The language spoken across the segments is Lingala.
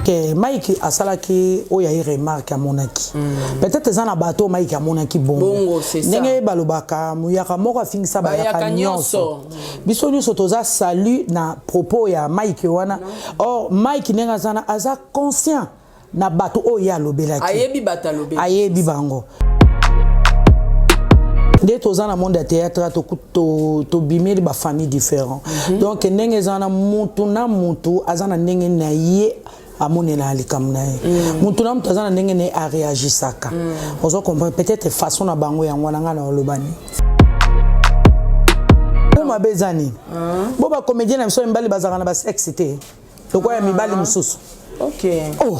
que Mike asalaki oya remarque à monaki peut-être ça na bateau Mike à monaki bongo c'est ça ndenge balobaka muyaka moko afingisa bayaka nyonso biso nyonso toza salut na propos ya Mike wana or Mike nenga zana aza conscient na bateau oya lobelaki ayebi bango dès tozana monde de théâtre to bimeli ba famille différent donc ndenge zana mutu na mutu azana ndenge na ye amonela likamna ye mutu na mutu azana ndenge ne a réagisaka ozo comprendre peut-être façon na bango ya ngwana ngana olobani uma bezani bo ba comédien na biso mbali bazaka na ba sexe te lokwa ya mibali mususu OK oh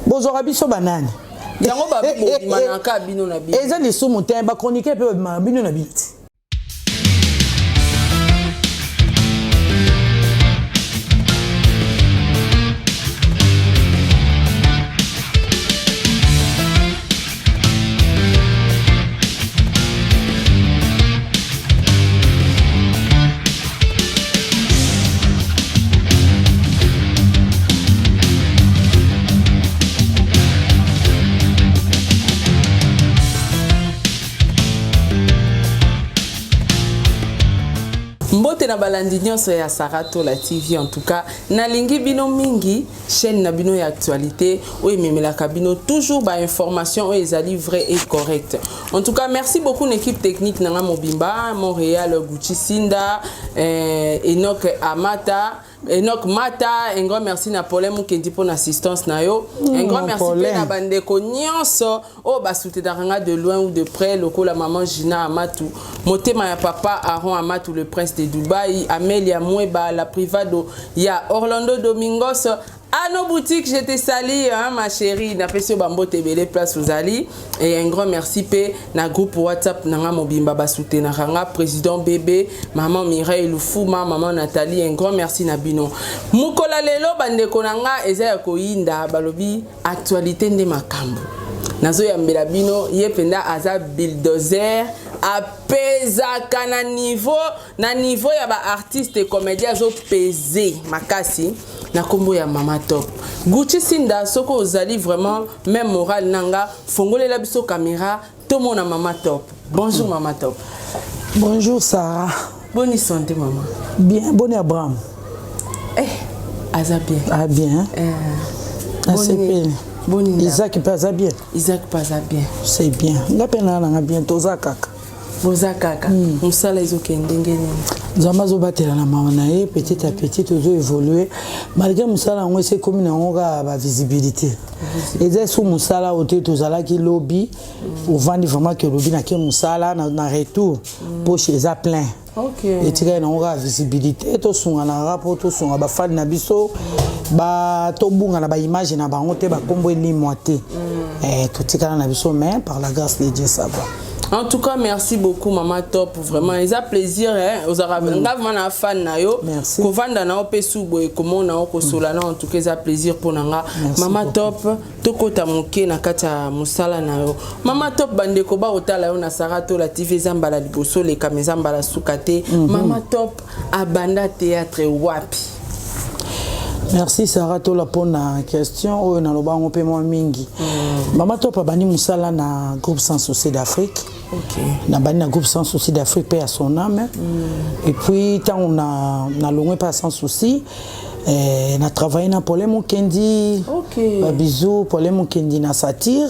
bozora biso banani yango ba manaka bino na bino eza lisumu te ba chroniquer pe bino na bino Mbote na balandi nyonso ya Sarato la TV en tout cas nalingi bino mingi chaîne na bino ya actualité oyo memelaka bino toujours ba information oyo ezali vrai et correct. En tout cas merci beaucoup l'équipe technique nanga Mobimba Montréal Gucci Sinda Enoch Amata Enoch Mata, un grand merci na Paulin Mukendi pour l'assistance na yo. Un grand merci na bandeko nyonso o basute daranga de loin ou de près loko la maman Gina Amatou. Motema ya papa Aaron Amatou le prince de Dubaï, Amelia Mweba la privado ya Orlando Domingos. À nos boutiques, je te salue, hein, ma chérie. Na pesio bambo tebele place aux ali. Et un grand merci pe na groupe WhatsApp nanga Mobimba basute na ranga président bébé, maman Mireille Lufuma, maman Nathalie. Un grand merci na bino. Mukola lelo bande konanga eza ya koyinda balobi actualité nde makambo. Nazo ya mbela bino yependa aza bulldozer apezaka na niveau ya ba artiste et comédien zo peser makasi. Na kombo ya Mama Top. Gucci Sinda soko ozali vraiment même moral nanga fongole la biso caméra tomo na Mama Top. Bonjour Mama Top. Bonjour Sarah. Bonne santé maman. Bien, bonne Abraham. Aza bien. Ah bien. Bonne Isaac pas bien. Isaac pas bien. C'est bien. La pena na bien toza kaka. Boza kaka. Musala ezokende ngeni. Zamazo batela na mawana petit à petit toujours évoluer malgré musala ngo c'est comme na ngoka ba visibilité. Et c'est sous musala oté tozala ki lobby ou vendre vraiment que lobby na ke musala na retour poche eza plein. OK. Et tika na ngoka visibilité to sunga na rapport to sunga ba fan na biso ba to bunga na ba image na bango te ba kombo elimwate. To tika na biso mais par la grâce de Dieu ça va. En tout cas, merci beaucoup, Maman Top. Vraiment, ils ont plaisir. Aux Arabes, on fan na yo. Merci. Kovanda na opesubo et comment na okosolana. En tout cas, ils ont plaisir pour nanga. Maman Top, toko tamoke na kata musala na yo. Maman Top bande koba otala yo na Sarato la TV zambala liboso le kamezamba la sukate. Maman Top abanda théâtre wapi. Merci Sarah Tola pour la question. On a le paiement mingi. Maman Top a bani musala na groupe Sans Souci d'Afrique. OK. Na bani na groupe Sans Souci d'Afrique paix à son âme. Et puis tant on a longé pas Sans Souci. On a travaillé na Paulin Mukendi. OK. Bisous Paulin Mukendi na satire.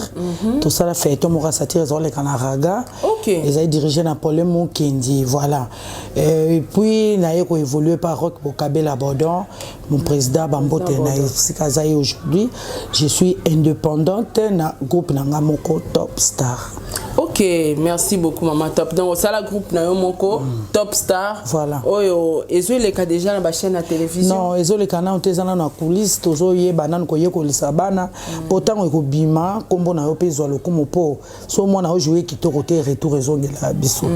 Tout ça la fait Tomora satire sur les Canaraga. OK. Ils ont dirigé na Paulin Mukendi, voilà. Et puis na yeko évolué par Rock Bokabel Abordon, mon président Bambote na Sikazaï aujourd'hui. Je suis indépendante na groupe Nangamoko Top Star. OK, merci beaucoup Maman Top. Donc ça la groupe na yo moko Top Star. Voilà. Oyo ezo le ka déjà na ba chaîne à télévision. Non, ezo le kana otezana na coulisse tozo ye banane ko yeko lisabana pourtant ko bima kombo na yo pezo lo komo po. So moi na yo jouer kitoko te retour ezo ngela biso.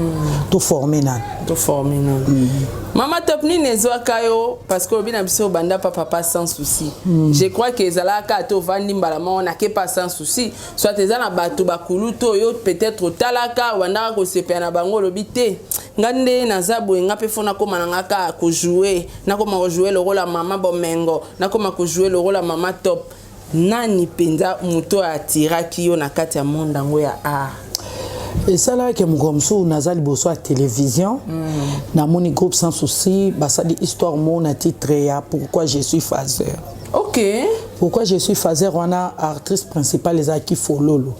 To former nan. To former nan. Maman Top ni nezo kayo parce que bina biso banda papa sans souci. Je crois que ezala ka to vandi mbala on a que pas sans souci. Soit ezana bato bakulu to yo peut-être talaka wanda ko sepia na bango lobité ngande naza boye nga pe fona ko mananga ko jouer na ko ma jouer le rôle la maman Bomengo na ko ma ko jouer le rôle la maman Top nani penza muto atira ki yo na kati ya monde ngo ya et ça là que mkomso nazali boso à télévision na moni groupe sans souci basali histoire mon a titre ya pourquoi je suis phaseur. OK. Pourquoi je suis phaseur on a actrice principale les Aki Fololo.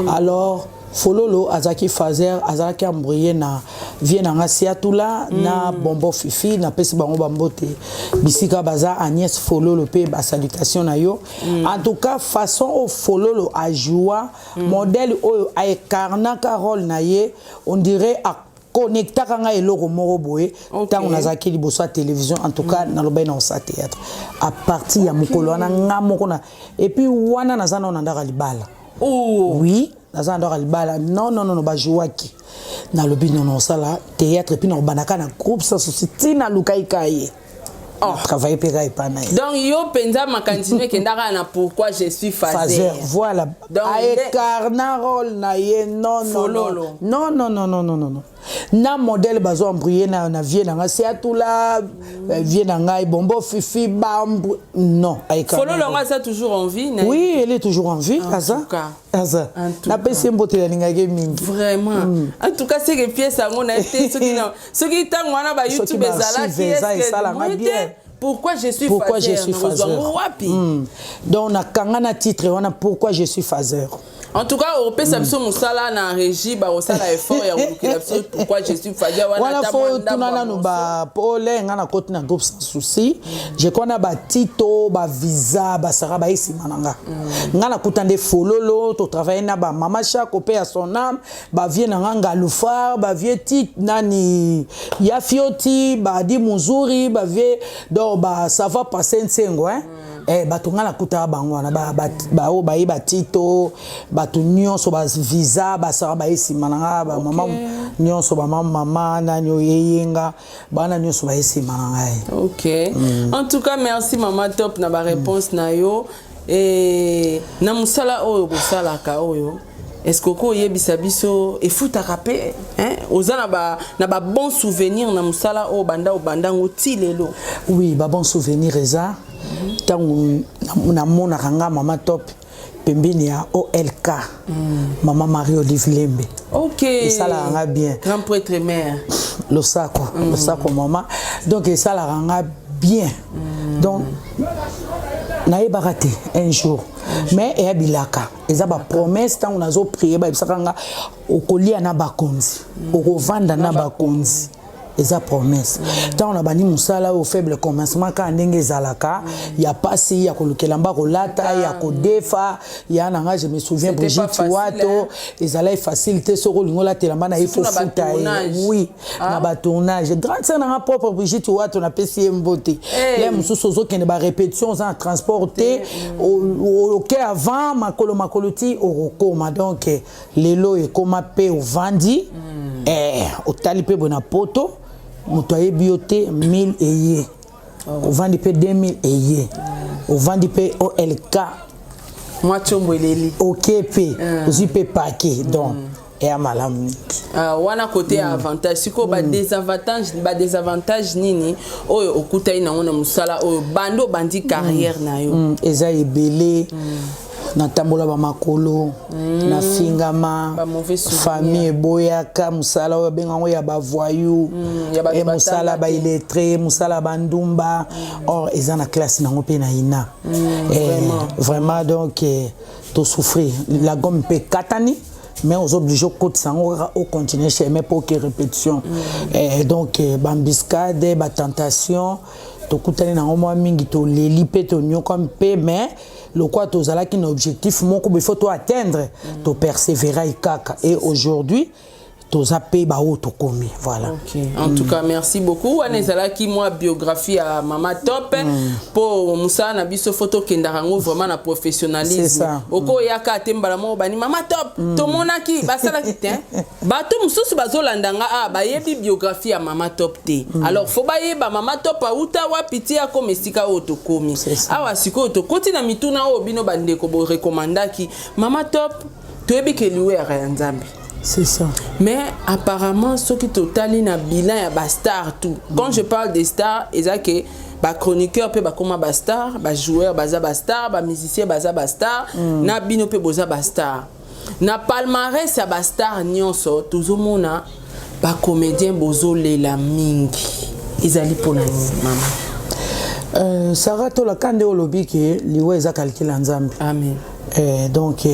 Alors Fololo azaki phaseur azaki embrouillé na vie na ngasiatula na bombo fifi na pesi bango bambote bisika baza Agnès Fololo pe ba salutation na yo en tout cas façon au Fololo a joué modèle o a incarné rôle na ye on dirait a connecta kanga eloko moko boye tant on azaki liboso à télévision en tout cas na loba na sa théâtre à partir ya mukolo na ngamoko na et puis wana nazana on andaka libala oui non ba jouaki na lobi non ça là théâtre puis na banaka na groupe sans souci tina lukai kai travailler pega ipana donc yo penza ma continuer kendaka na pourquoi je suis phaseur voilà incarna rôle na ye non na modèle bazo embrouiller na vie na ngasi atula vie na ngai bombo fifi bambu non Fololo nga ça toujours en vie oui elle est toujours en vie Aza na pesi mbote ya lingage mingi vraiment en tout cas c'est que pièce à mon été ce qui tant wana ba YouTube ezala qui est pourquoi je suis phaseur donc na kangana titre wana pourquoi je suis phaseur. En tout cas, au PSA Moussala na régie ba osala effort ya pourquoi je suis phaseur wana faut tunana no ba pole ngana côté na groupe sans souci je connais ba tito ba visa ba sara ba isi mananga ngana kutande Fololo to travailler na ba mama Chako pe à son âme ba vie na nganga lufa ba vie tit nani ya fioti ba di muzuri ba vie do ba ça va passer nsengo batunga na kuta bango na ba o ba iba tito batu nyonso ba visa ba sara ba isi mananga ba mama nyonso ba mama na nyo yenga bana nyonso ba isi mananga. OK. En tout cas merci Maman Top na ba réponse na yo et na musala oyo ko sala ka oyo est-ce que ko yebisa biso e futa rapé ozana na ba bon souvenir na musala o banda ngoti lelo. Oui ba bon souvenir eza tangu na mona kanga Maman Top pembeni ya OLK Maman Marie-Olive Lembe. OK. Et ça la ranga bien. Grand prêtre mère. Le sako maman. Donc et ça la ranga bien. Donc nae baraté un jour. Mais et abilaka. Eza ba promesse tant on a zo prier ba bisakanga okolia na bakonzi. Okovanda na bakonzi. Eza promesse. Tant on a bani musala au faible commencement quand ndenge zalaka, il y a pas si ya kolukela mba kolata ya kodefa, ya nanga je me souviens Brigitte Wato, ezala facilité sur lingola telamba na il faut futa. Oui, na ba tournage. Grande sœur na propre Brigitte Wato na pesi mbote. Les mususu zo kende ba répétition en transporter au avant makoloti au koma donc lelo e koma pe au vandi au talipe bona poto mutoye bioté 1000 eye au vandi pe 2000 eye au vandi pe OLK moi chombo eleli OKP aussi pe paquet donc et à malam wana côté avantage siko ba désavantage nini oyo okutai na ngona musala oyo bando bandi carrière na yo eza ebele na tambola ba makolo na fingama famille boyaka musala oyo bengango ya ba voyou et musala ba illettré musala bandumba or eza na classe nango pe na ina vraiment donc to souffrir la gomme pe katani mais aux obligés au continuer chez mais pour que répétition et donc bambiscade ba tentation to kutani na ngoma mingi to leli pe to nyoko pe mais le quoi to zala qui un objectif moko il faut to atteindre to persévérer kaka et aujourd'hui to zape ba auto komi voilà. OK. En tout cas merci beaucoup anezala qui moi biographie à Maman Top pour musa na biso photo kendarango vraiment na professionnalisme oko yaka tembala mo bani Maman Top to monaki basala kitin bato mususu bazolandanga ba yebi biographie à Maman Top te alors faut ba yeba Maman Top auta wa piti ya komesika auto komi awa siko to koti na mituna o bino bandeko bo recommandaki Maman Top to yebi ke liwe ya nzambe C'est ça. Mais apparemment, ceux qui totali na bilan ya ba star tout. Quand je parle des stars, ils que ba chroniqueur pe ba koma ba star, ba joueur baza ba star, ba musicien baza ba star, na bino pe boza ba star. Na palmarès ya ba star nyonso, tozomona ba comédien bozo lela mingi. Ezali pona maman. Sarah tola kande olobi ke liwa eza calcul nzambe. Amen. Donc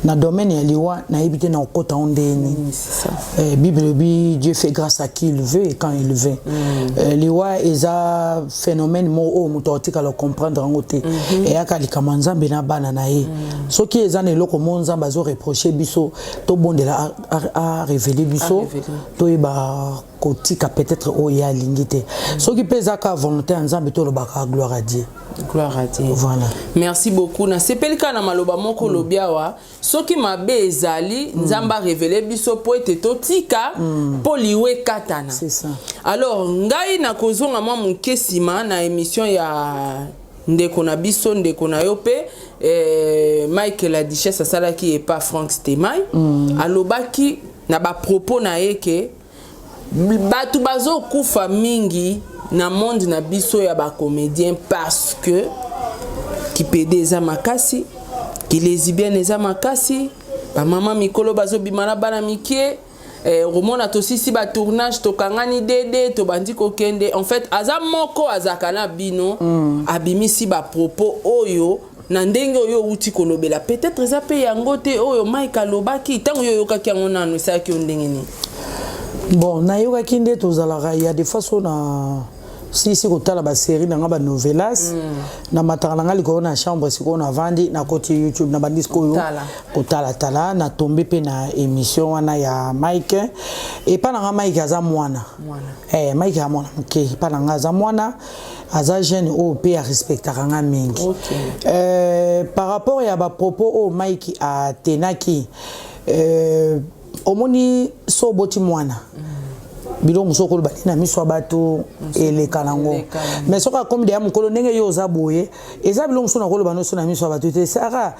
na domaine ya liwa na ebité na okota ondeni. C'est ça. Bible bi Dieu fait grâce à qui il veut et quand il veut. Liwa eza phénomène mo o mutotika le comprendre en côté. Et akalika manzambe na bana na ye. Soki eza na eloko monzamba zo reprocher biso to bondela a révéler biso to eba kotika peut-être o ya lingité. Soki peza ka volonté nzambe to lo baka gloire à Dieu. Gloire à Dieu. Voilà. Merci beaucoup. Na sepelika na maloba moko lobiawa soki mabe ezali nzamba révéler biso po ete totika po liwe katana. C'est ça. Alors ngai na kozonga mwa mukesima na émission ya ndeko na biso ndeko na yo pe Michael la Duchesse asalaki et pas Frank Stemai alobaki na ba propos na yeke batu bazo kufa mingi na monde na biso ya ba comédien parce que qui pédé za makasi qui lesbienne za makasi ba mama mikolo bazo bimana bana mikie romona tosi si ba tournage to kangani dede to bandi ko kende en fait aza moko azakana bino abimi si ba propos oyo na ndenge oyo uti kolobela peut-être za pe yango te oyo Mike alobaki tango yo yokaki yango nanu sa ki ndenge ni. Bon na yoka kinde tozalaka ya des fois so na si kotala ba série na ba novelas na mataka na liko na chambre siko na vandi na côté YouTube na bandisco yo kotala tala na tomber pe na émission wana ya Mike et pas na Mike aza mwana Mike a mwana OK pas na aza mwana aza jeune o pe a respectaka nga mingi par rapport ya ba propos o Mike a tenaki omoni so boti mwana bilongo soko ba na miswa bato ele kanango mais soka comme de amukolo ndenge yo za boye eza bilongo so na kolo bano so na miswa bato te sara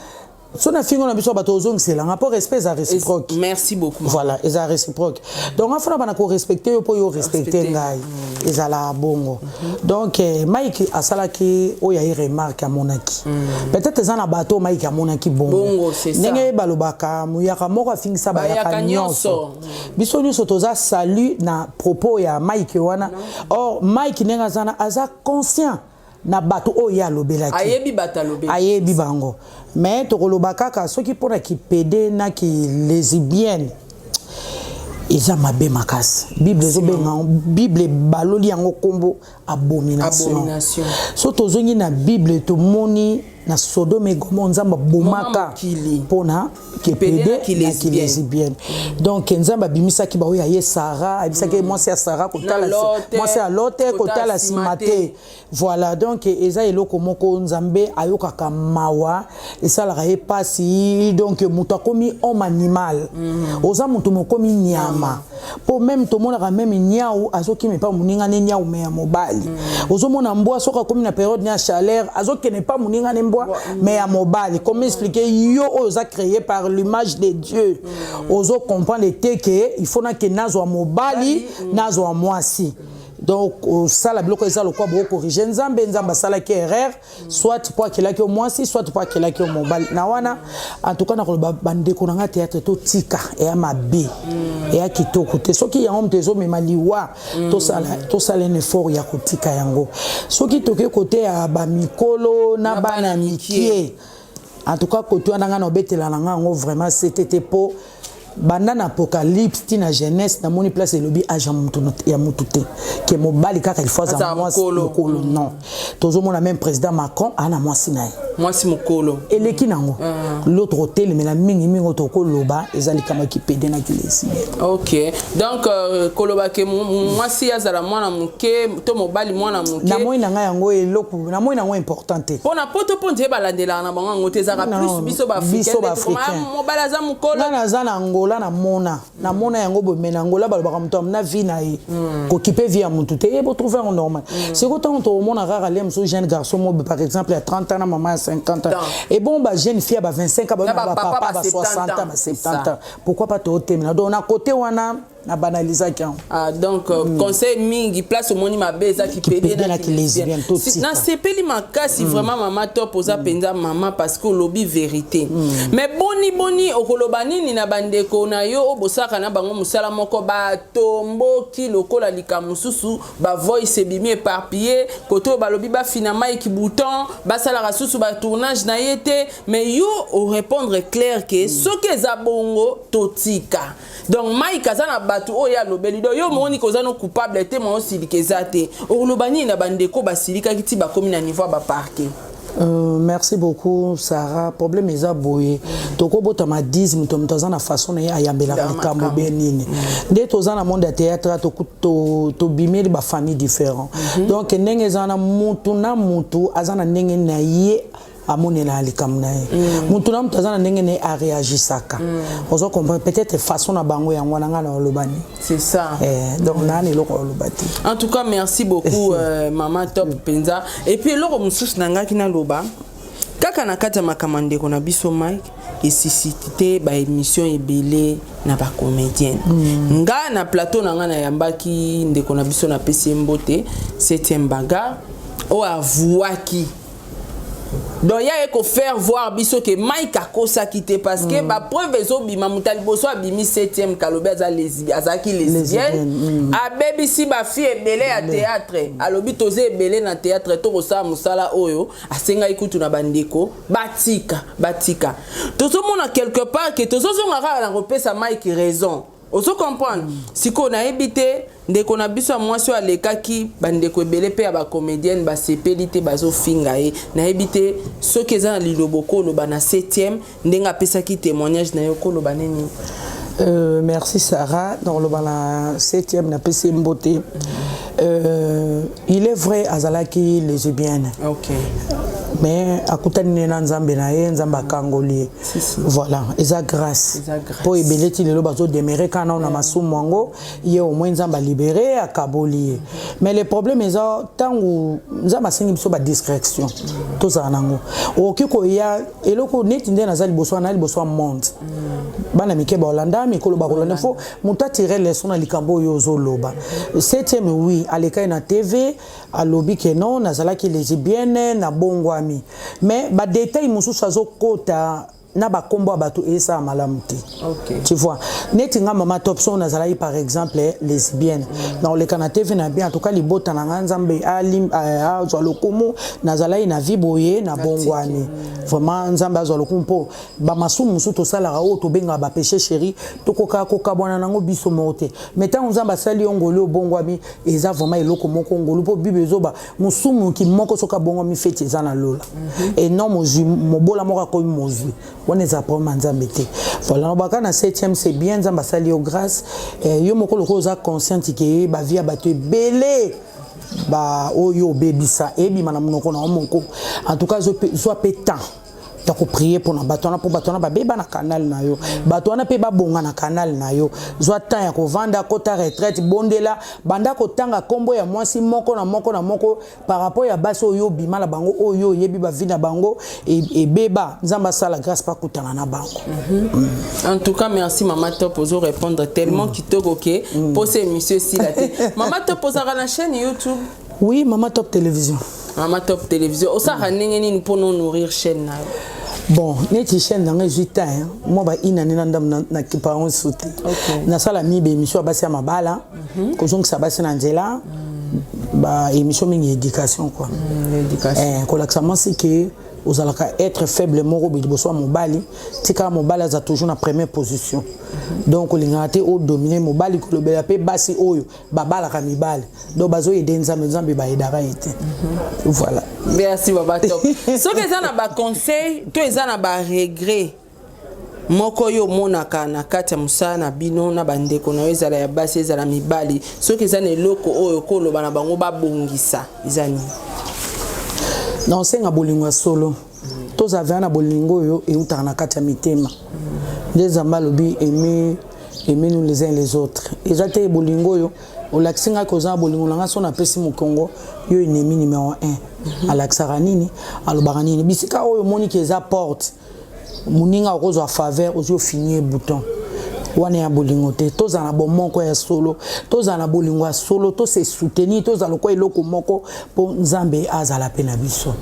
so na fingo na miswa bato ozongisela rapport respect za réciproque. Merci beaucoup. Voilà, eza réciproque. Donc afana bana ko respecter yo po yo respecter ngai ezala bongo. Donc Mike asalaki oya i remarque à monaki. Peut-être za na bato Mike a monaki bongo. C'est ça. Ndenge balobaka muyaka moko afingisa ba ya nyonso. Biso nyonso toza salut na propos ya Mike wana. Or Mike nenga zana aza conscient na bato oya lobelaki. Ayebi batalobela. Ayebi bango. Mais tokolobaka ka soki pona ki pédé na ki lesbienne. Eza mabe makasi. Bible baloli yango kombo abomination. So tozongi na Bible to moni na Sodome et Gomorrhe nzamba bomaka pona ki pédé ki lesbienne. Donc nzamba bimisa ki ba oya ye Sarah, abisa ke moi c'est Sarah kotala moi c'est Lot kotala simate. Voilà donc eza eloko moko nzambe ayoka kamawa esala raye pasi donc muto komi homme animal. Oza muto mokomi nyama. Po même to mona même nyau azoki me pa muninga ne nyau me ya mobali. Ozo mona mbwa soka komi na période na chaleur azoki ne pas muninga ne mbwa mais à mobile. Comment expliquer yo oza créé par l'image de Dieu. Ozo comprendre que il faut que nazo mobali nazo mwasi. Donc ça la bloque ça le quoi beaucoup corriger nzambe nzamba sala ki erreur soit pour qu'il a que mwasi soit pour qu'il a que mobile. Na wana en tout cas na ko bande ko na théâtre to tika et ma b et a kitoko te soki ya homme tezo me maliwa to sala un effort ya kotika yango soki toke côté ya ba mikolo na bana mikie en tout cas côté wana na obetela na ngo vraiment c'était pour banana apocalypse tina jeunesse na moni place elobi age ya mutute ke mobali kaka il faut za mokolo non tozo mona même président Macron ana mwasi nae mwasi mokolo eleki nango l'autre hôtel mais la mingi otoko loba ezali kama ki pédé na kilesi. OK donc koloba ke mwasi azala mwana muke to mobali mwana muke na moi na nga yango eloko na moi na ngo importante pona poto ponje balandela na bango ngote zaka plus biso ba africain mobali aza mokolo na za na ngo ngola na mona yango bo mena ngola ba ba mto na vie na ye ko kipe vie ya mutu te e bo trouver en normal c'est que tant on mona rara les jeune garçon mo par exemple à 30 ans na maman à 50 ans et bon ba jeune fille à 25 ans ba papa à 60 ans à 70 ans pourquoi pas te temena donc na côté wana na banaliser qui donc conseil mingi place au moni mabeza qui pédé na qui lesbienne tout ça na sepeli makasi vraiment maman top posa penza maman parce que lobby vérité mais boni okoloba nini na bandeko na yo obosaka na bango musala moko ba tombo ki lokola likamususu ba voice bimi éparpillé koto ba lobby ba finalement qui bouton ba sala rasusu ba tournage na yete mais yo au répondre clair que ce que za bongo totika donc mai kazana batu oya lobeli do yo moni kozano coupable te mo silikeza te olobani na bandeko basilika kiti ba komi na niveau ba parquet. Merci beaucoup Sarah. Problème est aboyé. Toko bota ma 10 mutomtoza na façon na ayambela kambo benini. Dès toza na monde de théâtre to bimeli ba famille différent. Donc ndenge zana mutu na mutu azana ndenge na ye amonela alikamna ye. Mutu na mutu azana ndenge ne a réagi saka. On se comprend peut-être façon na bango yango na ngana olobani. C'est ça. Donc nani loko olobati. En tout cas merci beaucoup maman top penza et puis loko mususu nanga kina loba kaka na kata makamande kona biso Mike et suscité ba émission ebele na ba comédienne nga na plateau nanga na yambaki ndeko na biso na pesi mbote 7e bagarre o avouaki. Donc il y a que faire voir biso que Mike a kosa quitté parce que ba preuve ezo bima mutali boso abimi 7e kalobe za azaki lesbienne a baby si ba fille ebele à théâtre alobi toze ebele na théâtre to kosa musala oyo asenga ikutu na bandeko batika tozo mona quelque part que tozo zonga na repesa Mike raison ozo comprendre siko na ebité ndeko na biso mwasi alekaki bandeko ebele pe ba comédienne ba sepelité bazo finga e na ebité ce que za liloboko lo bana 7e ndenga pesa ki témoignage na yoko lo baneni. Merci Sarah. Dans le bala 7e na pesi mbote. Il est vrai azalaki lesbienne. OK. Mais akutani na nzambe na ye nzamba kangoli. Voilà, eza grâce. Po ebeleti lelo bazo demeurer kana na masumu wango ye au moins nzamba libéré akaboli. Mais le problème est tangu nzamba singi biso ba discrétion. To za nango. Okiko ya eloko neti nde nazali boso na liboso monde. Bana mike ba Hollanda mikolo ba Hollanda fo muta tirer leçon na likambo yo zoloba. 7e oui, aleka na TV, alobi ke non nazalaki lesbienne na bongwa. Mais ba détail mususu azokota na ba kombo abatu esa malamuti. OK. Tu vois, netinga mama top son nazalai par exemple lesbienne. Dans le Canada TV na bien en tout cas libota na nzambe alim azolokumu nazalai na viboye na bongwani. Vraiment nzambe azolokumpo ba masumu mususu to sala o to benga ba péché chéri to koka bwana nango biso mote. Metan nzamba sali ongolo bongwami eza vraiment eloko moko ngolo po bibezo ba musumu ki moko soka bongwami feti ezana lola. Et non mobola moko ko mozui. On est après manzambe te. Voilà, on va na 7e c'est bien nzamba sali o grâce yo moko loko za conscient que ba via ba te belé ba oyo bebisa ebi mana munoko na monko en tout cas zo pétant ta ko prier pour na batona ba beba na canal na yo batona pe ba bonga na canal na yo zo temps ya ko vanda kota retraite bondela banda ko tanga kombo ya mwasi moko na moko par rapport ya baso oyo bima la bango oyo yebi ba vina bango et beba nzamba sala grâce pas kutana na bango. En tout cas merci maman top ozo répondre tellement kitoko que poser monsieur si la maman top posera la chaîne YouTube. Oui, maman top télévision. Maman top télévision o sa nengeni pour nous nourrir chaîne na. Bon, neti chaîne dans 8 ans, moi ba ina ndam na kipaon souti. Na sala mi be émission basi ya mabala, ko zonk sa basi na nzela, ba émission mingi éducation quoi. Éducation. Ko l'accent c'est que aux alaka être faible moro bi boso mobali, tika mobali za toujours na première position. Donc lingate o dominer mobali ko le belape basi oyo babala ka mibali. Donc bazo aider nzambe ba edara ete. Voilà. Merci baba top. So que ça na ba conseil, to eza na ba regret. Moko yo monaka na kati ya musana bino na bandeko na ezala ya basi ezala mibali. So que ça na eloko oyo ko lo bana bango ba bongisa. Izani. Non senga bolingo solo. Toza vana bolingo yo e utana kati ya mitema. Les amalobi aimer nous les uns les autres. Exactement bolingo yo. Au laxinga koza bolingo langa son apesi mu Congo yo ennemi numéro 1. Alaxara nini, alobara nini. Bisika oyo moni ki eza porte. Muninga okozo a faveur ozo finir bouton. Wane ya bolingo te toza na bomoko ya solo toza na bolingo ya solo to se soutenir toza lokwa eloko moko po nzambe azala pe na biso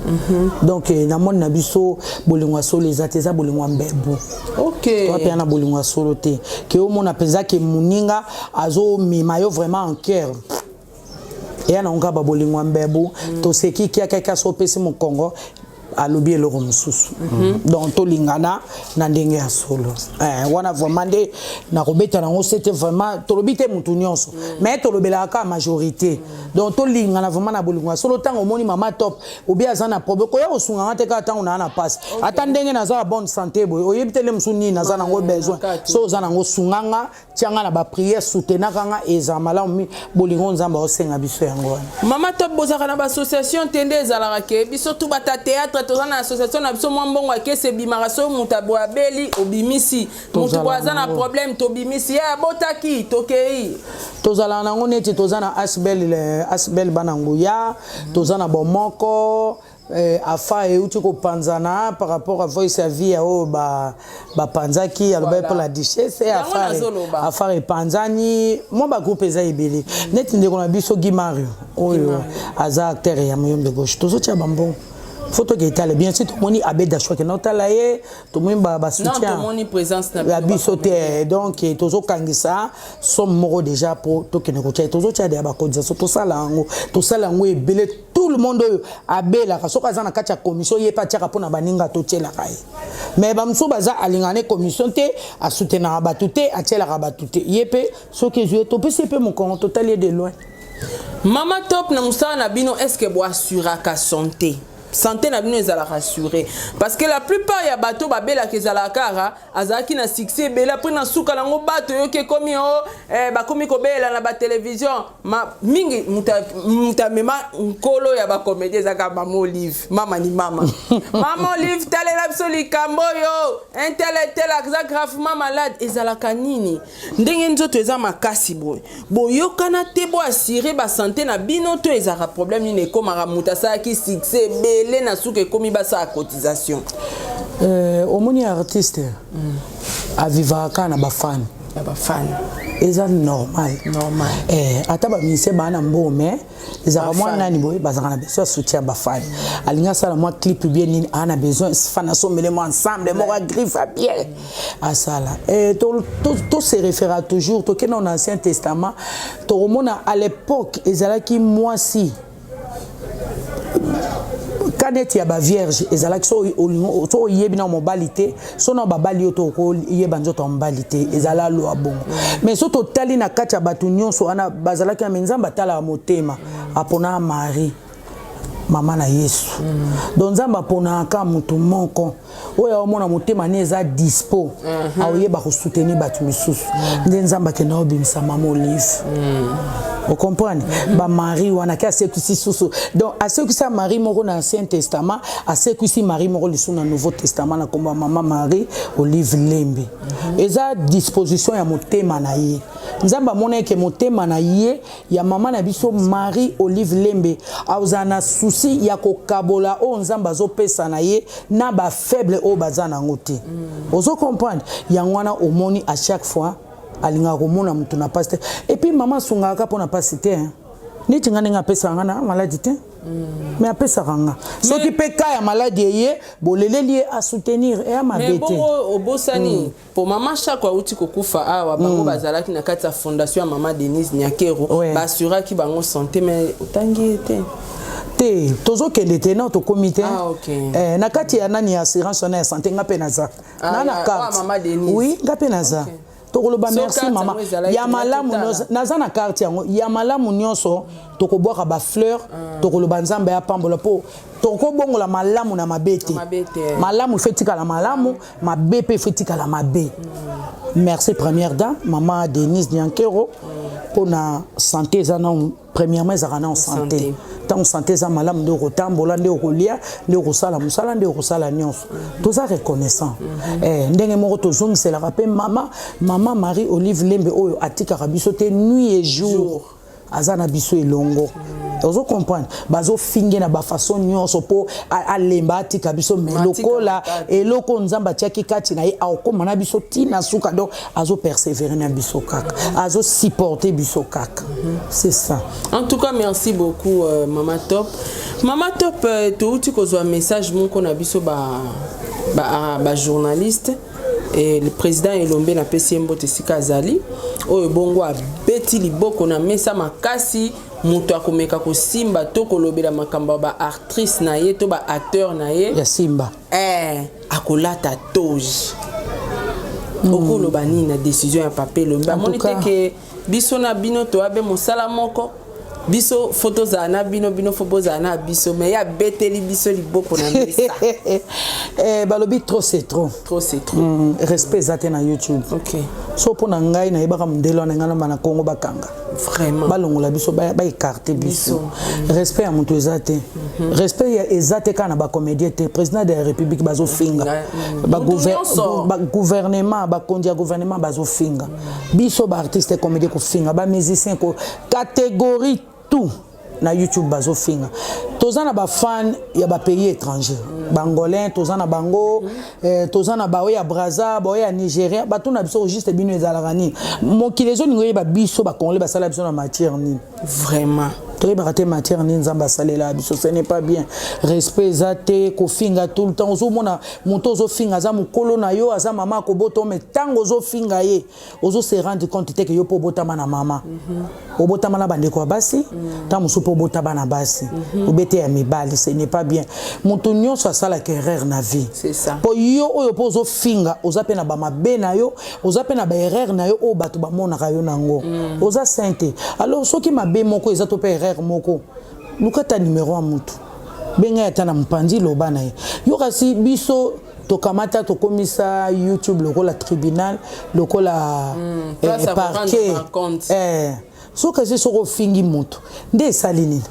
donc na moni na biso bolingo ya solo ezate za bolingo ya mbebu OK to pe na bolingo ya solo te ke o mona peza ke muninga azo mimayo vraiment en cœur et na ngaba bolingo ya mbebu to seki ki akaka so pesi mu Congo alobi eloko mususu donc to lingana na ndenge ya solo wana vraiment nde na kobeta nango c'était vraiment to lobite mutu nyonso mais to lobelaka majorité donc to lingana vraiment na bolingo ya solo tango moni mama top obi azana problème ko ya osunga te ka tango na passe ata ndenge na za bonne santé boy oyebitele musuni na za nango besoin so za nango sunganga tianga na ba prière soutenaka nga ezamala bolingo nzamba osenga biso yango mama top bozaka na ba association tende ezalaka ke biso tu bata théâtre toza na association na biso mwa mbongo akese bimaka so mutu abeli obimisi mutu boaza na problème tobimisi ya botaki tokei tozala nango neti toza na asbel bananguya toza na bomoko afa euti kopanzana par rapport à voice à vie o ba panzaki aloba pour la duchesse et affaire panzani mo ba groupe eza ebele neti ndeko na biso Gimario oyo aza acteur ya moyombe gauche tozo tia bambon photo qui est bien sûr tout moni abeda choix que notala ye tout moni ba soutien non tout moni présence na la bisoté donc tozo kangisa somme moko déjà pour to que ne kotia tozo tia de ba cotisation to sala ngo ebele tout le monde abela ka soka zana kacha commission ye pa tia ka pona baninga to tiela kai mais ba mso baza alingane commission te a soutenir ba tuté a tiela ka ba tuté yepe so que je to pcp mon compte total de loin mama top na musala na bino est-ce que bo assura ka santé na bino ezala rassuré parce que la plupart ya bato babela ke ezala kara azaki na succès bela après na suka nango bato yo ke komi ba komi ko bela na ba télévision mingi muta mema nkolo ya ba comédie zaka mama Olive mama ni mama mama Olive talela biso likambo yo intellectuel exact gravement malade ezala kanini ndenge nzoto eza makasi boy boyokana te bo assurer ba santé na bino to ezala problème ni ne komara muta sa ki succès les na souke komi basa a cotisation omoni artiste a vivaka na ba fan eza normal ata ba mise bana mbome eza moi nani boy bazaka na besoin soutien ba fan alinga sala moi clip bien ni ana besoin fan asomele moi ensemble mo griffe à bien asala to se réfère toujours to que dans l'Ancien Testament to remona à l'époque ezalaki moi si kanet ya ba vierge ezalaki so yebina mobilité so na ba bali to ko yeba nzoto mobilité ezala lo abongo mais so to tali na kati ya batu nyonso ana bazalaki ya nzamba tala motema apona Marie mama na Yesu donc nzamba pona ka mutu moko oya omona motema ne eza dispo aoyeba ko soutenir batu misusu nde nzamba ke na obimisa mama Olive vous comprenez ba Marie wana ka se kusi susu donc à ce que ça Marie moko na Ancien Testament à ce que si Marie moko li na Nouveau Testament na komba mama Marie Olive Lembe eza disposition ya motema na ye nzamba mona ke motema na ye ya mama na biso Marie Olive Lembe auzana souci ya kokabola o nzamba zo pesa na ye na ba faible o bazana ngote ozo comprendre yangwana omoni à chaque fois alinga komona mutu na paste et puis maman sungaka pona pasite hein ni tingana nga pesa ngana maladie te mais apesa ranga so qui peut ka ya maladie ye bolele lié à soutenir et à mabete mais bon obosani pour maman chaque fois uti kokufa awa bango bazalaki na kati ya fondation ya mama Denise Nyakero basura ki bango santé mais otangi te tozo kende te na to comité na kati ya nani assurance na santé ngape naza na carte oui ngape naza tokoloba merci mama ya malamu naza na carte yango ya malamu nyonso tokoboka ba fleur tokoloba nzambe ya pambola po tokobongola malamu na mabete malamu fetika la malamu mabepe fetika la mabe merci première dame maman Denise Nyakero pour na santé zana premièrement ezana en santé tant santé za malamu nde kotambola nde kolia nde kosala musala nde kosala nyonso toza reconnaissant ndenge moko tozongiselaka mpe mama Marie Olive Lembe oyo atikaka biso te nuit et jour azana biso elongo ozo comprendre bazo finge na ba façon nyonso po alemba atika biso melokola eloko nzamba tiaki kati na ye akoma na biso tina suka donc azo persévérer na biso kaka azo supporter biso kaka c'est ça. En tout cas merci beaucoup Mama Top. Mama Top touti kozwa message moko na biso ba journaliste et le président Elombe na PCMBO Tesika Azali oyo bongo abeti liboko na mesa makasi muto akomeka ko simba to kolobela makamba ba actrice na ye to ba acteur na ye ya simba akolata toge okolo bani na décision ya papa Elombe amoni te ke biso na bino to abe mosala moko biso photos ana bino fobo zana biso mais ya beteli biso liboko na mesa balobi trop c'est trop respect zate na YouTube. OK so pona ngai na yebaka mundelo na ngana na Congo bakanga vraiment balongola biso ba écarter biso respect ya mutu ezate respect ya ezate kana ba comédien te président de la République bazo finga ba gouvernement ba kondia gouvernement bazo finga biso ba artiste comédien ko finga ba musicien ko catégorie tout na YouTube bazo finga tozana ba fan ya ba pays étranger bangolais tozana bango tozana ba ya Brazza ba ya Nigeria ba tuna biso juste bino ezalakani mokilezo ningoye ba biso ba congolais ba sala biso na matière nini vraiment toi baraté matière nini nzamba salela biso ce n'est pas bien respect zate ko finga tout le temps ozo mona monto ozo finga za mukolo na yo aza mama ko boto mais tango ozo finga ye ozo se rendre compte te que yo po botama na mama obotama na bande ko basi tant musu po botama na basi obete ya mibali ce n'est pas bien monto nyonso asala erreur na vie c'est ça po yo oyo po ozo finga oza pe na ba mabe na yo oza pe na ba erreur na yo o bato ba mona ka yo nango oza sainte alors soki mabe moko eza to pe erreur moko lukata numéro 1 mutu benga ya tana mpandi loba na ye yo kasi biso tokamata tokomisa YouTube lokola tribunal lokola parquet so kasi soko fingi mutu nde salini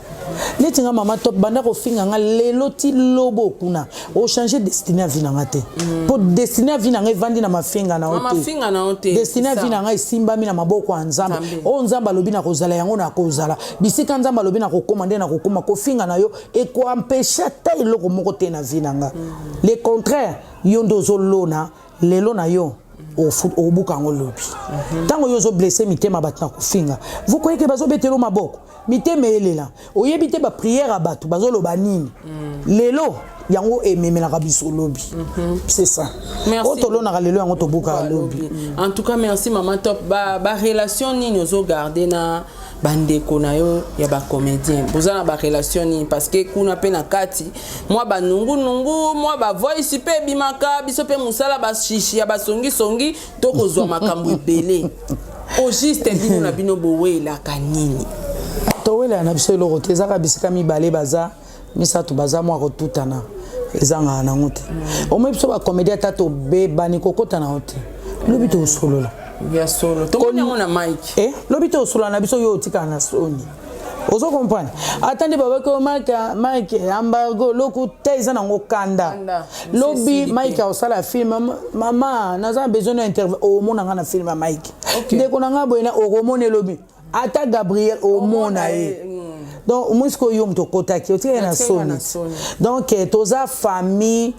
netinga Mama Top banda ko finga nga lelo ti lobo kuna o changer destiné à vinanga te po destiné à vinanga vandi na mafinga na ote destiné à vinanga simba mina maboko ya nzamba o nzamba lobi na kozala yango na kozala bisika nzamba lobi na kokoma na kokoma ko finga na yo e ko empêcher ta iloko moko te na vinanga le contraire yondo zolona lelo na yo au bukango lobi tango yo zo blessé mitema batna ko finga vous croyez que bazo betelo maboko mitema elela oyebite ba prière à batu bazo loba nini lelo yango ememela kabiso lobi c'est ça merci otolona lelo yango to buka lobi en tout cas merci Mama Top ba relation nini ozo garder na bandeko na yo ya ba comédien bozana ba relation ni parce que kuna pe na kati moi ba nungu moi ba voice pe bimaka biso pe musala ba shishi ya ba songi to kozwa makambo ebele au juste bino na bino bowela kanini to wela na biso lo roteza ka bisika mibale baza misatu baza mwa ko tutana ezanga na ngote o mo biso ba comédien tato be bani kokota na hote lobi to solola ya solo to konyango na mic lobi to solola na biso yo tika na soni ozo comprendre attendez baba ko Mike embargo loku teza na ngokanda lobi Mike osala film mama naza besoin d'interview o mona nga na film ya Mike ndeko na nga boyena o komone lobi ata Gabriel o mona donc musko yom to kotaki o tika na soni donc toza famille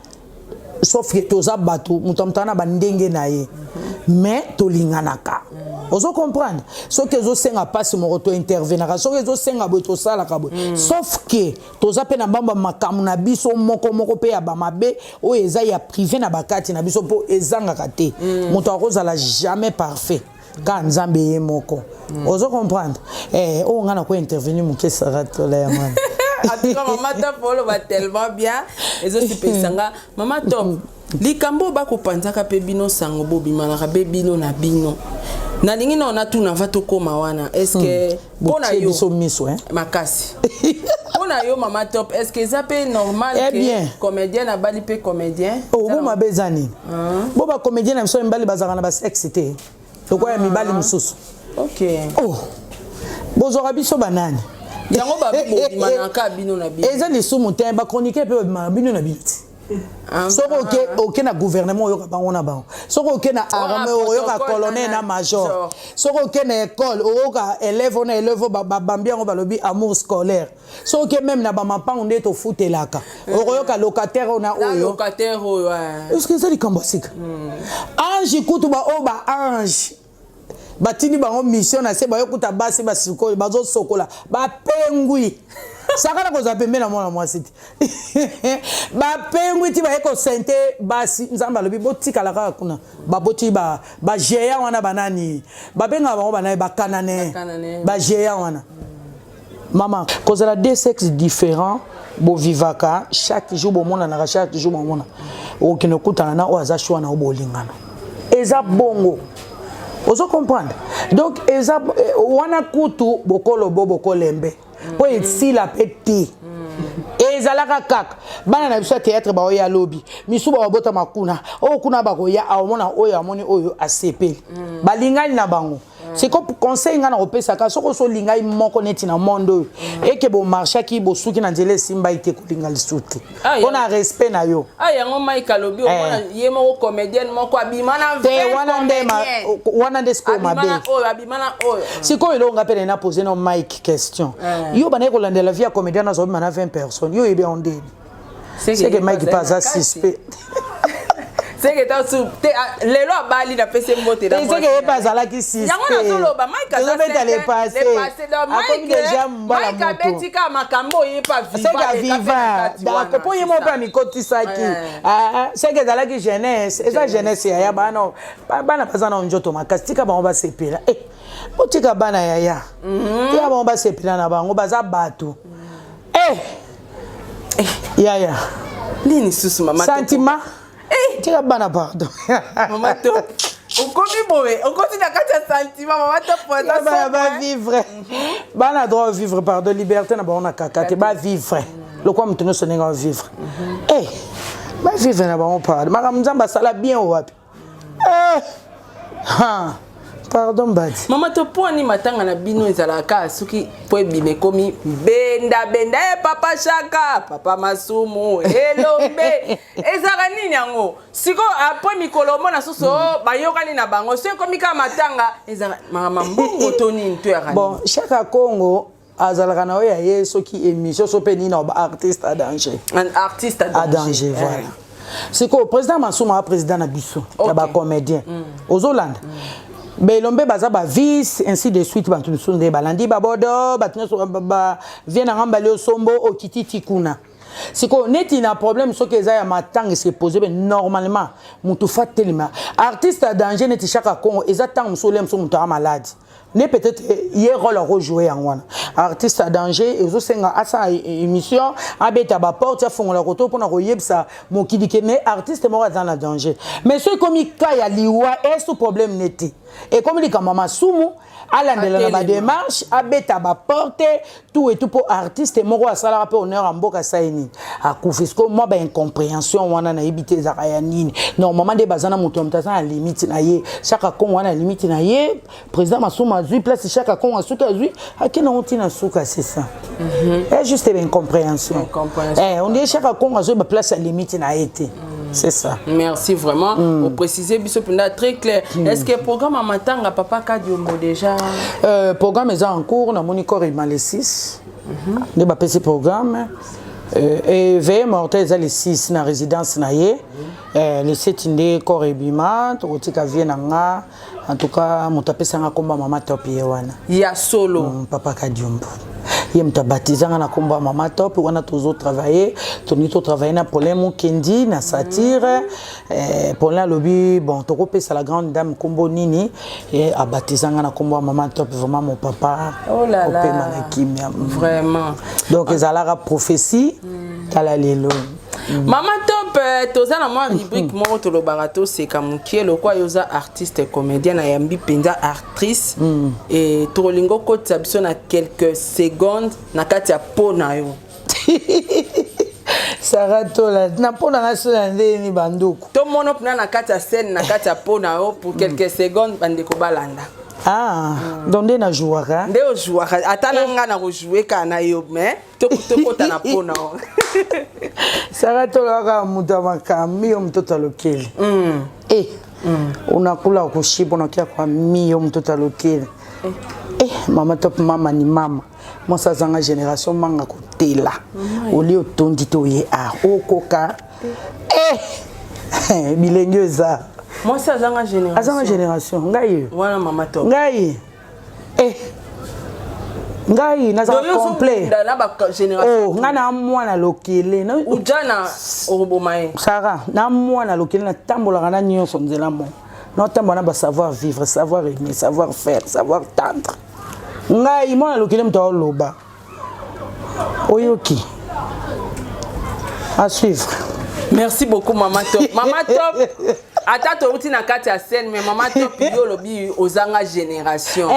sauf que toza bato mutamtana bandenge na ye mais tolinganaka ozo comprendre so que zo senga passe mo to intervenir so que zo senga bo to sala ka bo sauf que toza pe na bamba makamu na biso moko pe ya ba mabe o eza ya privé na bakati na biso po ezanga kate moto akozala jamais parfait quand nzambe ye moko ozo comprendre o ngana ko intervenir mo ke sarato la ya man en tout cas Mama Top polo va tellement bien ezo sipesanga Mama Top likambo ba ko panzaka pe bino sango bo bimanaka be bino na bino na lingi na tuna vato koma wana est-ce que pona yo makasi pona yo Mama Top est-ce que ça peut normal que comédien na bali pe comédien bo mabezani bo ba comédien na biso mbali bazaka na ba excité to kwa ya mibali mususu OK bozo rabiso banani yango ba bimana bino na bino eza lisumu te ba chroniqueur pe ba bino na bino soko oke na gouvernement oyoka bango na bango soko oke na armée oyoka colonel na major soko oke na école oyoka élève na élève babambi yango balobi amour scolaire soko oke même na bamapango nde tofutelaka oyoka locataire ona oyo locataire oyo est-ce que ça likambo sika ange kutu ba o ba ange batini bango mission na se bayokuta basi basikoyo bazo sokola ba pengui sakana koza pembe na mwana mwasi ti ba pengui ti ba eko sente basi nzamba lobi botika la kaka kuna ba boti ba géant wana banani ba benga bango banai ba kanane ba géant wana maman kozala deux sexes différents bo vivaka chaque jour bo mona na chaque jour bo mona o kino kutana na o aza shwa na bo lingana eza bongo ozo comprendre donc eza wana kutu bokolo bokolembe po etsila peti ezalaka kaka bana na biso théâtre ba oya lobby misu ba bota makuna o kuna ba ko ya amona oyo amoni oyo asepeli balingani na bango c'est comme conseil ngana opesa ka soko so lingai moko neti na mondo et que bo marché ki bo suki na nzele simba ite kulinga lisuti on a respect na yo yango Mike Lobi o mona ye moko comédienne moko abimana wana ndesko mabe abimana oyo siko ilonga pele na poser no Mike question yo bana ko landela via comédienne zo mana 20 personnes yo ebe ondé c'est que Mike pas à suspect c'est que t'as sous les lois bali na pc moté là c'est que pas à la qui suspect yango na solo ba Mike ça les passer Mike déjà mbala moto Mike betika makambo ye pas vivant c'est que vivant d'accord pour yemo pas mi kotisaki c'est que dans la jeunesse et ça jeunesse ya bana bana pas na njoto makastika ba on va sepela otika bana ya ya ba on va sepela na bango baza bato ya nini susu mama sentiment tika bana pardon mama to okomi bowe okoti na kati ya sentiment mama to pour ba vivre bana droit vivre pardon liberté na ba on a kakate ba vivre le quoi mutino sonenga vivre ba vivre na ba on parle makamzamba sala bien wapi pardon badi mama to poni matanga na bino ezalaka suki po ebime komi benda papa shaka papa masumu elombe ezaka nini yango siko apo mikolo mona soso bayokani na bango se komi ka matanga ezaka mama mbongo to nini to ya bon Shaka Congo azalaka na oya ye soki émission so pe ni na artiste à danger un artiste à danger voilà c'est quoi président Masuma président na biso ya ba comédien ozolanda Belombe baza ba vice ainsi de suite bantu nsunde balandi babodo batino ba viena ngambale osombo okititi kuna siko neti na problème soki eza ya matanga se poser normalement mutu fatelima artiste à danger neti Shaka Congo eza tang musolem so mutu malade ne peut-être hier rôle rejouer en wana artiste à danger ezo senga asa émission abeta ba porte ya fongola koto pona koyebsa mokidi ke ne artiste moko dans la danger mais ce comme ka ya liwa est ce problème neti et comme les mama sumu alandela na ba démarche abeta ba porte tout et tout pour artiste moko asala rapport honneur en mboka saini a confisco moi ba incompréhension wana na ibité za ya nini normalement de bazana muto mtasa na limite na ye Shaka Congo wana limite na ye président Masuma zui place Shaka Congo suka zui akina ontina suka c'est ça et juste une incompréhension on dit Shaka Congo zui ba place à limite na été c'est ça merci vraiment pour préciser biso penda très clair est-ce que programme matanga papa Kadiombo déjà programme est en cours na monicore il m'a les 6 ne ba PC programme et veille mortel les 6 na résidence na ye le 7 inde corps ebima to tika vienanga en tout cas mutapesa nga komba mama top ye wana ya solo papa Kadiombo ye mutabatizanga na komba mama top wana tozo travailler tonito travailler na problème kendi na satire pour la lobby bon to kopesa la grande dame kombo nini et abatizanga na komba mama top vraiment mon papa oh là là vraiment donc ezalaka prophétie kala lelo Mama Top toza na moi rubrique moko to lobarato c'est comme qui le quoi yoza artiste comédienne ayambi penza actrice et trolingo ko tsabiso na quelques secondes na kati ya pona yo Saratola na pona na sona ndeni banduku to mono pna na kati ya scène na kati ya pona yo pour quelques secondes bande ko balanda Ah, donc nde na jouaka. Nde o jouaka. Atana nga na ko jouer kana yo mais to kota na pona. Sara to la muta makami yo mtoto lokeli. Unakula kushiba unakia kwa mio mtoto lokeli. Mama top mama ni mama. Moi ça zanga génération manga kotela. Oli otondi to ye okoka. Bilengeza. Moi ça zanga génération. Azanga génération ngai. Wana mama top. Ngai. Ngai naza complet. Na ba génération. Ngana mwana lokele. Ujana obomae. Sara, na mwana lokele na tambola kana nyonso nzela mo. Na tambola ba savoir vivre, savoir aimer, savoir faire, savoir tendre. Ngai mwana lokele mto loba. Oyoki. À suivre. Merci beaucoup Mama Top. Mama Top. Ata outi na kati ya scène mais Mama Top yo lobi ozanga génération.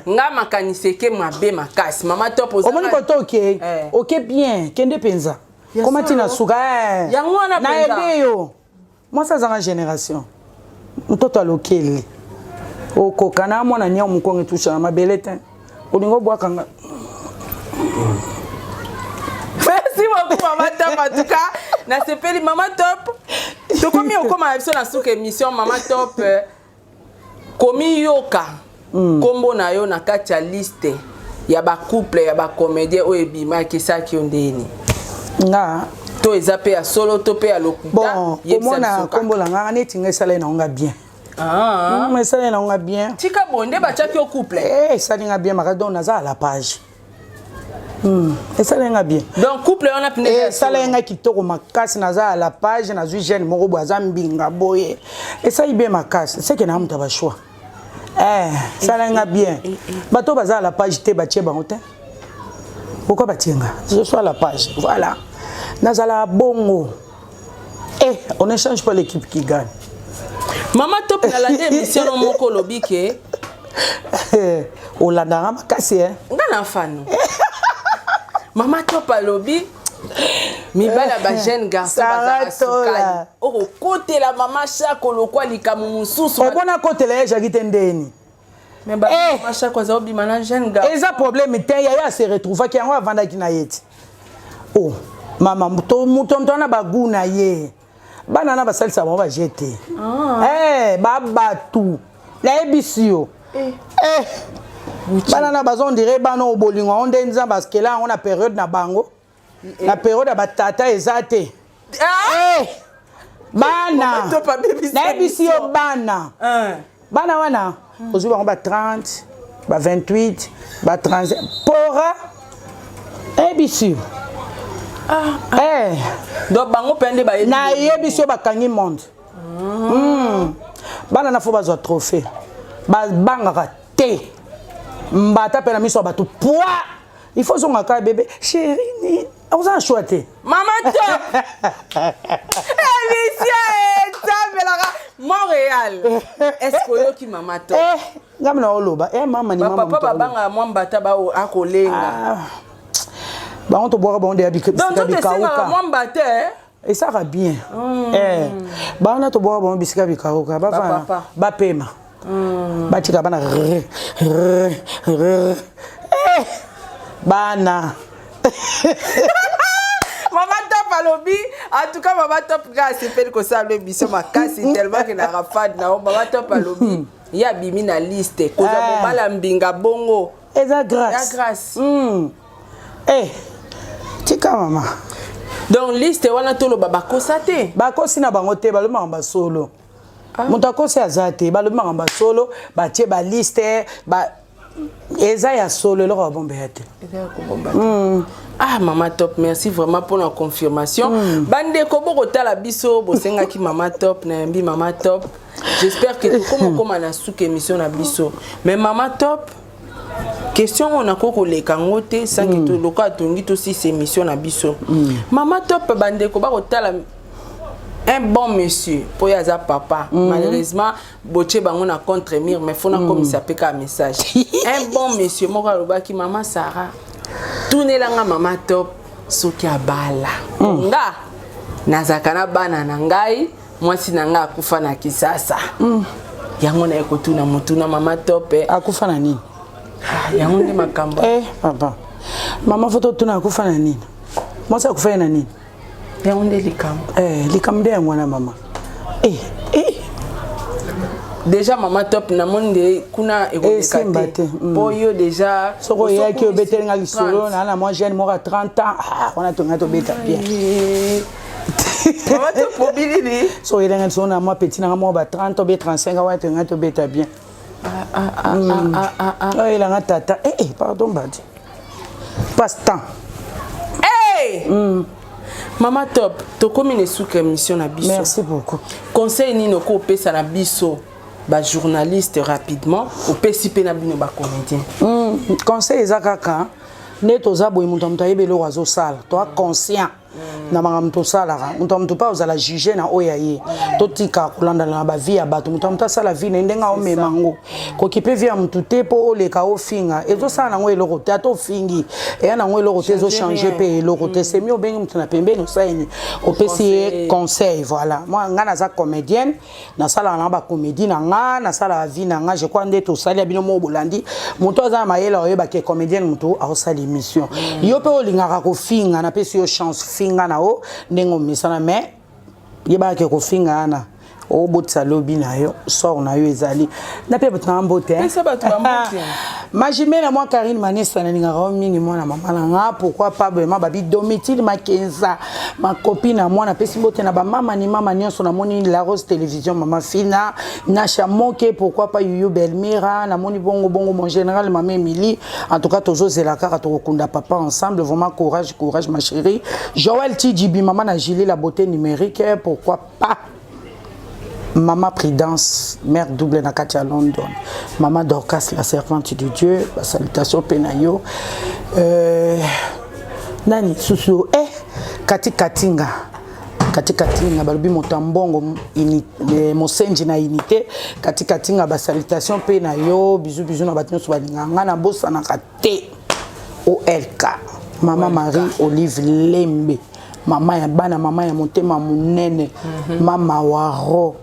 Nga makaniseke mabe makasi. Mama Top ozanga. Omoni koto OK. OK bien, kende penza. Comment tu na suka yango na penza. Na ebe yo. Moi ça zanga génération. Mtoto lokeli. Okoka na mwana nya mukonge tusha na mabelete. Olingo bwa kanga. Merci beaucoup Mama Top en tout cas. Na sepeli Mama Top. To komi okoma episode na suka émission Mama Top. Komi yoka. Kombo na yo na kati ya liste ya ba couple ya ba comédien o ebima kesa ki ondeni. Nga to ezape ya solo to pe ya lokuta. Bon, komona kombo la nga neti ngesala na nga bien. Mais ça n'est pas bien. Tika bonde ba tchaki au couple. Ça n'est pas bien, ma donc naza à la page. Et ça n'est pas bien. Donc couple on a pris. Et ça n'est pas kitoko makasi naza à la page na zui jeune moko boza mbinga boye. Et ça y bien makasi, c'est que na muta ba choix. Ça n'est pas bien. Bato baza à la page te batie bangote. Pourquoi batienga? Je suis à la page. Voilà. Naza la bongo. On ne change pas l'équipe qui gagne. Mama Top na la émission moko lobi ke Olandanga makasi ngana fano. Mama Top lobi mi bala ba jeune garçon bazaka sukali. O côté la mama chako lokwa likamu mususu. O bona côté la jagite ndeni. Mais ba mama chako za obi mana jeune garçon. Eza problème te ya se retrouver ki ngo vanda ki na yeti. Oh mama muto na baguna ye. Banana basalisa ba jete. Babatu. La ebisio. Banana bazon dire bano bolingo on denza parce que là on a période na bango. La période ba tata ezate. Bana. La ebisio bana. Bana wana. Ozu ba 30, ba 28, ba 30 pora. Ebisio. Donc bango pende ba na yebiso bakangi monde. Bana na fo bazo trophée. Ba bangaka te. Mbata pena miso batu poids. Il faut son ka bébé chérie ni on s'en choité. Mama Top. Alicia Tabela Montréal. Est-ce que qui Mama Top? Ngamna oloba mama ni mama. Papa babanga mwambata ba akolenga. Bah on te boira bon des biscuits. Donc tu sais mwambata et ça va bien. Bah on a te boire bon biscuits bikaoka ba pema. Ba tika bana bana. Mama Top alobi en tout cas Mama Top ga sepeli ko sa le biso makasi tellement que na rafad na Mama Top alobi ya bimi na liste ko za bala mbinga bongo eza grâce. Ya grâce. Tika mama. Donc liste wana tolo baba kosate. Ba kosina bango te ba loma ba solo. Muta kosi azate ba loma ba solo ba tie ba liste ba eza ya solo le ko bombe hate. Mama Top, merci vraiment pour la confirmation. Bande kobo kotala biso bosenga ki Mama Top na mbi Mama Top. J'espère que comme na souke émission na biso. Mais Mama Top question on a koko le kangote sans que to loka tongi to si ces missions na biso. Mama Top bande ko ba kotala un bon monsieur pour yaza papa. Malheureusement boche bango na contre mire mais faut na comme ça peka message. Un bon monsieur moko loba ki Mama Sarah tourner la Mama Top soki abala. Nga nazaka na bana na ngai mwasi na nga akufa na kisasa. yango na ekotuna mutuna mama top akufa na nini yango nde makambo papa mama foto tuna akufa na nini mwasa akufa na nini yango nde likambo likambo nde yango na mama déjà mama top na monde kuna ekokate poyo déjà soko yaki obetelinga lisolo na moi jeune moi à 30 ans on a tonga to beta bien mama top mobilini so yelenga so na moi petit na moi ba 30 ou 35 ans tonga to beta bien il a tata pardon badi passe temps mama top to komi ne sous émission na biso merci beaucoup conseil ni no ko pesa na biso ba journaliste rapidement au PCP na bino ba comédien conseil ezakaka neto za boy muto ayebelo wazo sala to conscient na makamto sala muto pa ozala juger na oyaye to tika kolanda na ba vie ya bato muto sala vie na ndenga o memango ko kipe vie muto te po oleka o finga ezo sala ngo eloko te to fingi e na ngo eloko te ezo changer pe eloko te c'est mieux bengi muto na pembeni osaini o pesi conseil voilà moi ngana za comédienne na sala na ba comédie na nga na sala vie na nga je crois ndeto sala bino mo bolandi muto za mayela oyeba ke comédienne muto a sala émission yo pe olingaka ko finga na pesi yo chance finga na o ndengo misana mais yeba ke ko finga na o botsa lobi na yo so na yo ezali na pe botna mbote ça ba to mbote majime na moi Karine Manessa na ninga ro mingi mwana mama na nga pourquoi pas ma babi Domitille Makenza ma copine na moi na pesi mbote na ba mama ni mama nyonso na moni la Rose télévision mama Fina Nasha Moke pourquoi pas Yuyu Belmira na moni bongo mon général maman Emily en tout cas toujours c'est la carte to kunda papa ensemble vraiment courage ma chérie Joël TGB maman na Julie la beauté numérique pourquoi pas Maman Prudence, mère double na Katia London. Maman Dorcas, la servante de Dieu. Salutations Penayo. Nani Susu. Kati Katinga. Kati Katinga. Balubi Motambongo. Mosenji na unité. Kati Katinga. Salutations Penayo. Bisous na batinyo subalinga. Ngana bossa na kate. OLK. Maman Marie Olive Lembe. Maman ya bana. Maman ya motema munene. Maman Waro.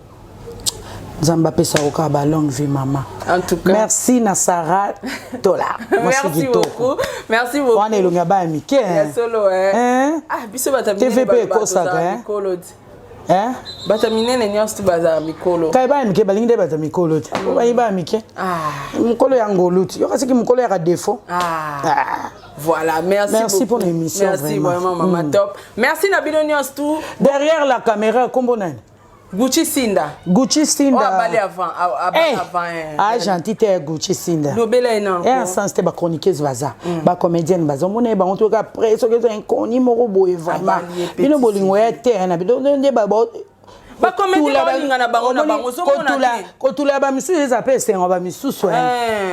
Zamba pesa oka ba longue vie maman. En tout cas, merci Nasara Tola. Merci beaucoup. Merci beaucoup. On est longa ba mike. Solo biso batamine TVP ko saka batamine ne nyosto baza mikolo. Kai ba mike balingi de baza mikolo. Ba mike. Mikolo ya ngoluti. Yo kasi ki mikolo ya défaut. Voilà, merci pour l'émission. Merci vraiment maman top. Merci Nabino Nyosto. Derrière la caméra Kombonan. Gucci Sinda. Oh, abalé avant. Gentil Gucci Sinda. Nobela non. Et en sens te ba chroniqueuse baza, ba comédienne baza. Mon ba on tout cas après ce que c'est inconnu moko boye vraiment. Bino bolingo ya te na bino nde ba ba comédien balinga na bango na bango so mona ko tula ba misu eza pe sengo ba misusu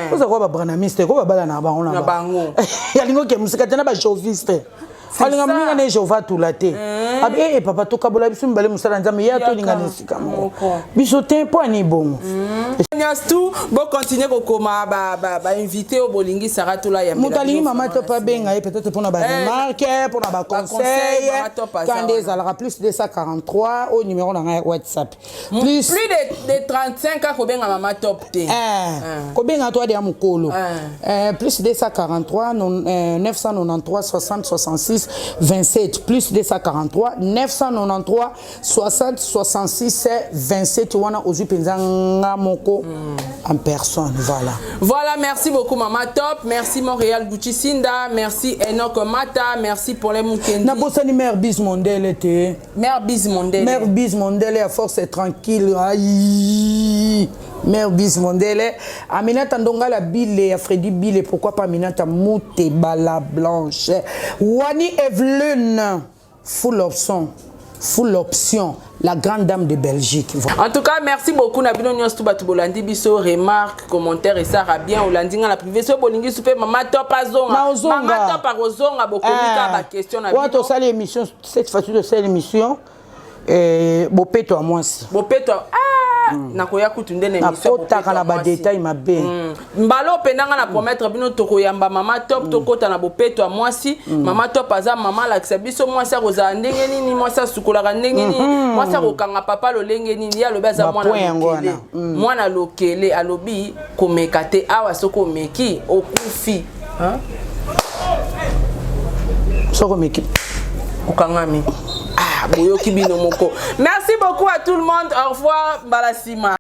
ko za ko ba brana miste ko ba bala na bango na bango. Ya lingo ke musika tena ba chauviste. Alinga mlinga ne Jova tulate. Abi papa to kabola bisu mbale musala nzambe ya to linga nesika moko. Biso tempo ani bongo. Nyastu bo continuer ko koma ba inviter au bolingi Saratola ya. Mutalingi mama to pa benga peut-être pour na ba remarque, pour na ba conseil. Quand des alara plus de 143 au numéro na WhatsApp. Plus de 35 ans ko benga mama top te. Ko benga to de amukolo. Plus de 143 993 60 66 27 plus 243 993 60 66 27 wana ozu penzanga moko en personne voilà merci beaucoup maman top merci Montréal Gucci Sinda merci Enoch Mata merci pour les Mukendi na bosani mère Biz Mondele te mère Biz Mondele à force est tranquille aïe mère Biz Mondele Aminata Ndonga la Bile Freddy Bile pourquoi pas Aminata Mouté Bala Blanche Wani Evelyn full option la grande dame de Belgique. En tout cas, merci beaucoup Nabino Nyosto Batu Bolandi biso remarque, commentaire et ça va bien Olandinga la privé so bolingi soupe mama top azonga. Mama top azonga bokomika ba question na bino. Toi ça l'émission cette fois-ci de cette émission Bopeto à moi si. Bopeto nakoya kutunde na émission nakotaka na badetail mabe mbalo pendanga na promettre bino tokoyamba mama top tokota na bopeto ya mwasi mama top aza mama lakisa biso mwasi akozala ndenge nini mwasi asukolaka ndenge nini mwasi akokanga papa lolenge nini ya lobi aza mwana lokele alobi komeka te awa soko omeki okufi soko omeki okangami boyoki bino moko. Merci beaucoup à tout le monde, au revoir Balasima.